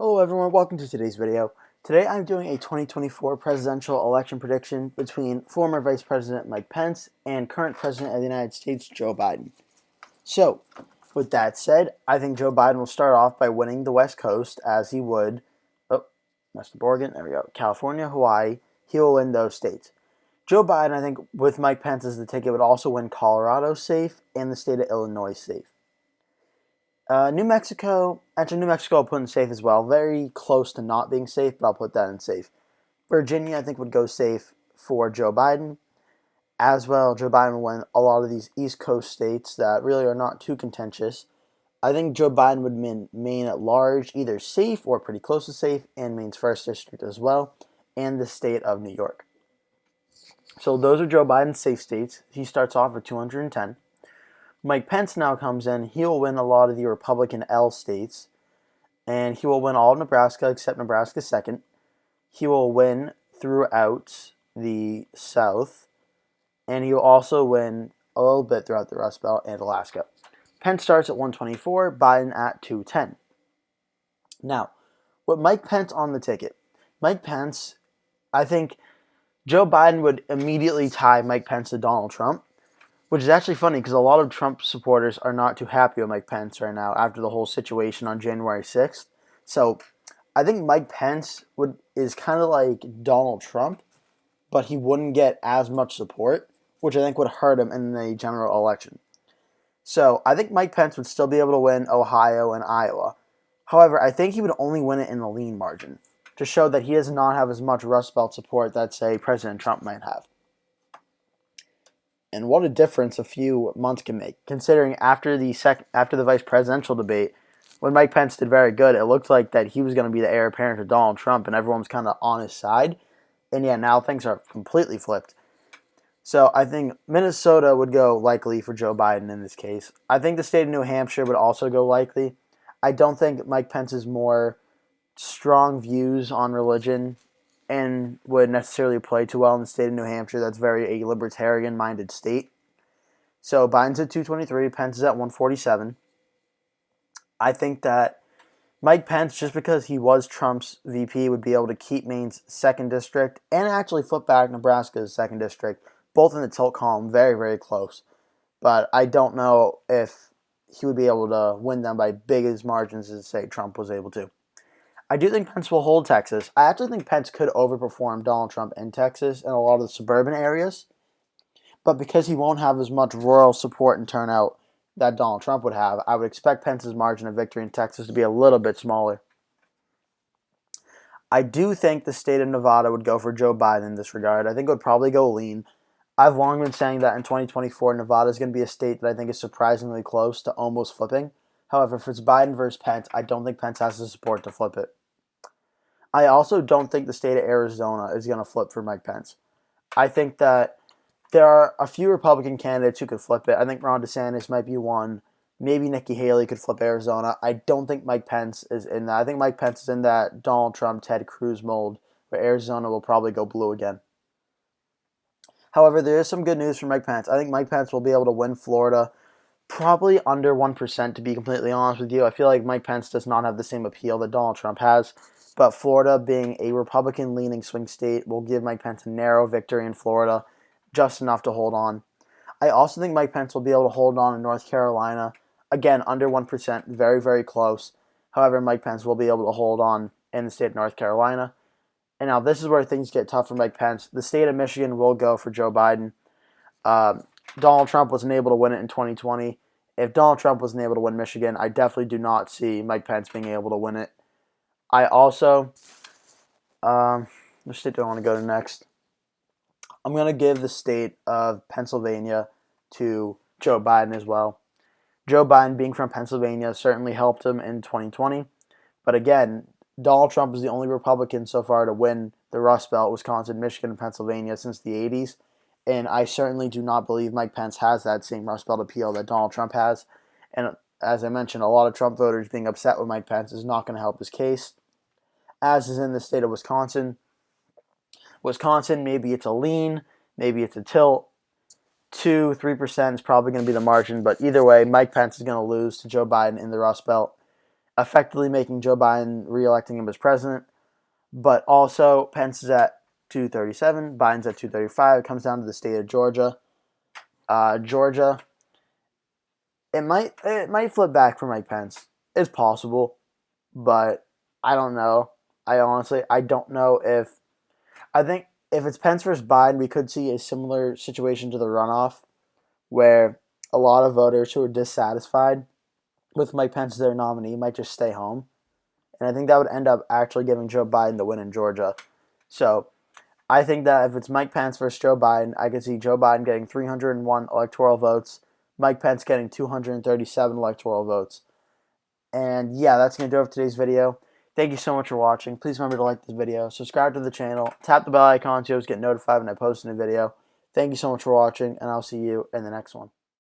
Hello everyone, welcome to today's video. Today I'm doing a 2024 presidential election prediction between former Vice President Mike Pence and current President of the United States, Joe Biden. So, with that said, I think Joe Biden will start off by winning the West Coast as he would, West of Oregon, there we go, California, Hawaii, he will win those states. Joe Biden, I think, with Mike Pence as the ticket, would also win Colorado safe and the state of Illinois safe. New Mexico I'll put in safe as well. Very close to not being safe, but I'll put that in safe. Virginia, I think, would go safe for Joe Biden. As well, Joe Biden will win a lot of these East Coast states that really are not too contentious. I think Joe Biden would win Maine at large, either safe or pretty close to safe, and Maine's 1st District as well, and the state of New York. So those are Joe Biden's safe states. He starts off with 210. Mike Pence now comes in. He will win a lot of the Republican L states, and he will win all of Nebraska except Nebraska 2nd. He will win throughout the South, and he will also win a little bit throughout the Rust Belt and Alaska. Pence starts at 124, Biden at 210. Now, with Mike Pence on the ticket, Mike Pence, I think Joe Biden would immediately tie Mike Pence to Donald Trump, which is actually funny because a lot of Trump supporters are not too happy with Mike Pence right now after the whole situation on January 6th. So I think Mike Pence is kind of like Donald Trump, but he wouldn't get as much support, which I think would hurt him in the general election. So I think Mike Pence would still be able to win Ohio and Iowa. However, I think he would only win it in the lean margin, to show that he does not have as much Rust Belt support that, say, President Trump might have. And what a difference a few months can make, considering after the vice presidential debate, when Mike Pence did very good, it looked like that he was going to be the heir apparent to Donald Trump, and everyone was kind of on his side. And yeah, now things are completely flipped. So I think Minnesota would go likely for Joe Biden in this case. I think the state of New Hampshire would also go likely. I don't think Mike Pence's more strong views on religion and would necessarily play too well in the state of New Hampshire. That's very a libertarian-minded state. So Biden's at 223, Pence is at 147. I think that Mike Pence, just because he was Trump's VP, would be able to keep Maine's 2nd District and actually flip back Nebraska's 2nd District, both in the tilt column, very, very close. But I don't know if he would be able to win them by big as margins as, say, Trump was able to. I do think Pence will hold Texas. I actually think Pence could overperform Donald Trump in Texas and a lot of the suburban areas. But because he won't have as much rural support and turnout that Donald Trump would have, I would expect Pence's margin of victory in Texas to be a little bit smaller. I do think the state of Nevada would go for Joe Biden in this regard. I think it would probably go lean. I've long been saying that in 2024, Nevada is going to be a state that I think is surprisingly close to almost flipping. However, if it's Biden versus Pence, I don't think Pence has the support to flip it. I also don't think the state of Arizona is going to flip for Mike Pence. I think that there are a few Republican candidates who could flip it. I think Ron DeSantis might be one. Maybe Nikki Haley could flip Arizona. I don't think Mike Pence is in that. I think Mike Pence is in that Donald Trump, Ted Cruz mold, where Arizona will probably go blue again. However, there is some good news for Mike Pence. I think Mike Pence will be able to win Florida, probably under 1%, to be completely honest with you. I feel like Mike Pence does not have the same appeal that Donald Trump has. But Florida, being a Republican-leaning swing state, will give Mike Pence a narrow victory in Florida, just enough to hold on. I also think Mike Pence will be able to hold on in North Carolina. Again, under 1%, very, very close. However, Mike Pence will be able to hold on in the state of North Carolina. And now this is where things get tough for Mike Pence. The state of Michigan will go for Joe Biden. Donald Trump wasn't able to win it in 2020. If Donald Trump wasn't able to win Michigan, I definitely do not see Mike Pence being able to win it. I also, which state do I want to go to next? I'm going to give the state of Pennsylvania to Joe Biden as well. Joe Biden, being from Pennsylvania, certainly helped him in 2020. But again, Donald Trump is the only Republican so far to win the Rust Belt, Wisconsin, Michigan, and Pennsylvania since the 80s. And I certainly do not believe Mike Pence has that same Rust Belt appeal that Donald Trump has. And as I mentioned, a lot of Trump voters being upset with Mike Pence is not going to help his case. As is in the state of Wisconsin. Wisconsin, maybe it's a lean, maybe it's a tilt. 2-3% is probably going to be the margin, but either way, Mike Pence is going to lose to Joe Biden in the Rust Belt. effectively making Joe Biden, re-electing him as president. But also, Pence is at 237, Biden's at 235. It comes down to the state of Georgia. Georgia, it might flip back for Mike Pence. It's possible, but I don't know. I don't know if I think if it's Pence versus Biden, we could see a similar situation to the runoff, where a lot of voters who are dissatisfied with Mike Pence as their nominee might just stay home. And I think that would end up actually giving Joe Biden the win in Georgia. So I think that if it's Mike Pence versus Joe Biden, I could see Joe Biden getting 301 electoral votes, Mike Pence getting 237 electoral votes. And yeah, that's going to do it for today's video. Thank you so much for watching. Please remember to like this video, subscribe to the channel, tap the bell icon so you get notified when I post a new video. Thank you so much for watching, and I'll see you in the next one.